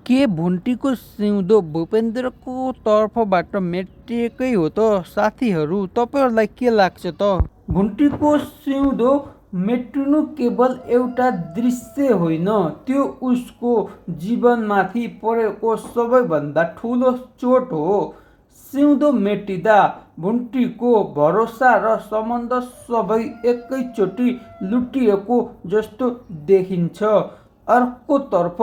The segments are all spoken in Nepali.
के भुन्टीको सिउँदो भूपेन्द्रको तर्फबाट मेटिएकै हो त साथीहरू? तपाईँहरूलाई के लाग्छ त? भुन्टीको सिउँदो मेटिनु केवल एउटा दृश्य होइन, त्यो उसको जीवनमाथि परेको सबैभन्दा ठुलो चोट हो। सिउँदो मेटिँदा भुन्टीको भरोसा र सम्बन्ध सबै एकैचोटि लुटिएको जस्तो देखिन्छ। अर्कोतर्फ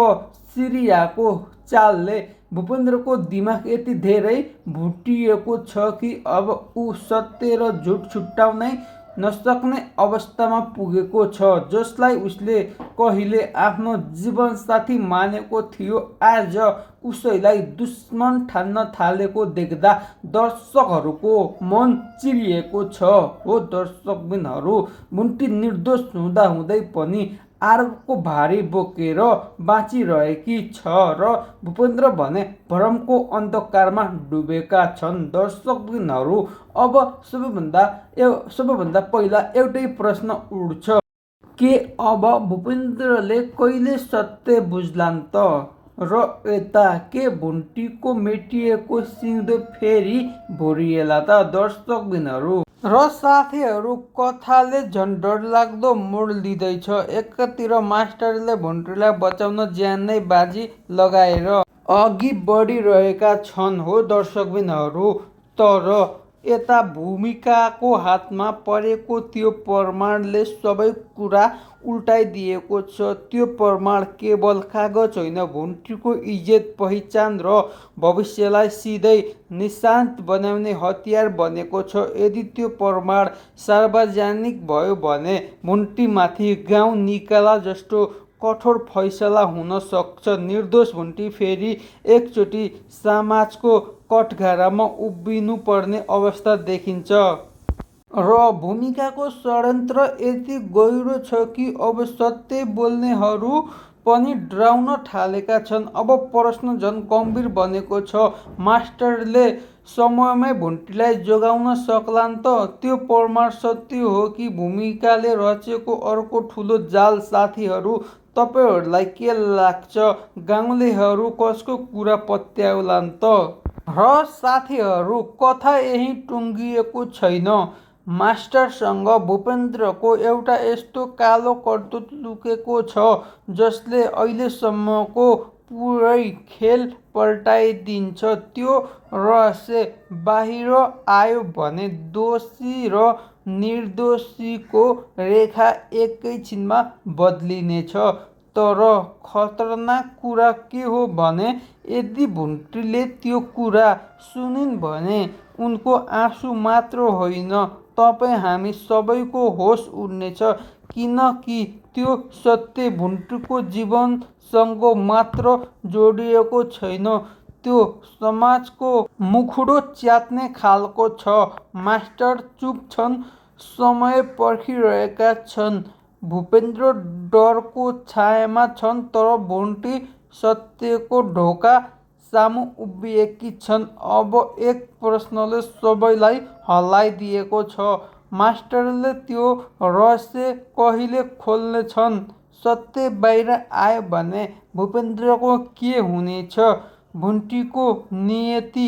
सिरियाको चालले भूपेन्द्रको दिमाग यति धेरै भुटिएको छ कि अब ऊ सत्य र झुट छुट्याउनै नसक्ने अवस्थामा पुगेको छ। जसलाई उसले कहिले आफ्नो जीवनसाथी मानेको थियो, आज उसैलाई दुश्मन ठान्न थालेको देख्दा दर्शकहरूको मन चिरिएको छ। हो दर्शकबिनहरू, भुन्टी निर्दोष हुँदाहुँदै पनि आरोपको भारी बोकेर बाँचिरहेकी छ र भूपेन्द्र भने भ्रमको अन्धकारमा डुबेका छन्। दर्शकबिनहरू, अब सबैभन्दा पहिला एउटै प्रश्न उठ्छ, के अब भूपेन्द्रले कहिले सत्य बुझ्लान् त? र यता के भुन्टीको मेटिएको सिउँदो फेरि भरिएला त? दर्शकबिनहरू र साथीहरू, कथाले झन् डरलाग्दो मोड लिँदैछ। एकातिर मास्टरले भुन्टीलाई बचाउन ज्यान नै बाजी लगाएर अघि बढिरहेका छन्। हो दर्शकबिनहरू, तर यता भूमिकाको हातमा परेको त्यो प्रमाणले सबै कुरा उल्टाइदिएको छ। त्यो प्रमाण केवल कागज होइन, भुन्टीको इज्जत, पहिचान र भविष्यलाई सिधै निशान्त बनाउने हतियार बनेको छ। यदि त्यो प्रमाण सार्वजनिक भयो भने भुन्टीमाथि गाउँ निकाला जस्तो कठोर फैसला हुन सक्छ। निर्दोष भुन्टी फेरि एकचोटि समाजको कठघरामा उभिनुपर्ने अवस्था देखिन्छ। र भूमिकाको षड्यन्त्र यति गहिरो छ कि अब सत्य बोल्नेहरू पनि डराउन थालेका छन्। अब प्रश्न झन् गम्भीर बनेको छ, मास्टरले समयमै भुन्टीलाई जोगाउन सक्लान् त? त्यो प्रमाण सत्य हो कि भूमिकाले रचेको अर्को ठुलो जाल? साथीहरू, तपाईँहरूलाई के लाग्छ? गाउँलेहरू कसको कुरा पत्याउलान् त? र साथीहरू, कथा यही टुङ्गिएको छैन। मास्टरसँग भूपेन्द्रको एउटा यस्तो कालो करतुत लुकेको छ जसले अहिलेसम्मको पुरै खेल पल्टाइदिन्छ। त्यो रहस्य बाहिर आयो भने दोषी र निर्दोषीको रेखा एकैछिनमा बदलिनेछ। तर खतरनाक कुरा के हो भने, यदि भुन्टीले त्यो कुरा सुनिन् भने उनको आँसु मात्र होइन, तपाईँ हामी सबैको होस उड्नेछ। किनकि त्यो सत्य भुन्टीको जीवनसँग मात्र जोडिएको छैन, त्यो समाजको मुखुडो च्यात्ने खालको छ। मास्टर चुप छन्, समय पर्खिरहेका छन्। भूपेन्द्र डरको छायामा छन्, तर भुन्टी सत्यको ढोका सामु उभिएकी छन्। अब एक प्रश्नले सबैलाई हल्लाइदिएको छ, मास्टरले त्यो रहस्य कहिले खोल्नेछन्? सत्य बाहिर आयो भने भूपेन्द्रको के हुनेछ? भुन्टीको नियति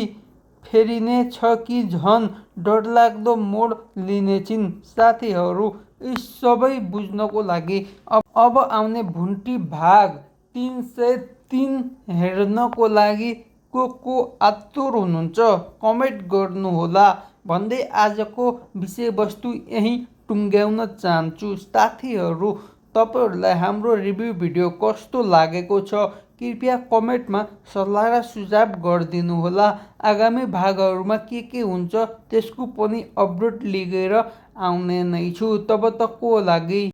फेरिने छ कि झन् डरलाग्दो मोड लिनेछिन्? साथीहरू, यी सबै बुझ्नको लागि अब आउने भुन्टी भाग 303 हेर्नको लागि को आतुर हुनुहुन्छ? कमेन्ट गर्नुहोला भन्दै आजको विषयवस्तु यहीँ टुङ्ग्याउन चाहन्छु। साथीहरू, तपाईँहरूलाई हाम्रो रिभ्यू भिडियो कस्तो लागेको छ? कृपया कमेन्टमा सल्लाह र सुझाव गरिदिनुहोला। आगामी भागहरूमा के हुन्छ त्यसको पनि अपडेट लिएर आउने नै छु। तब तकको लागि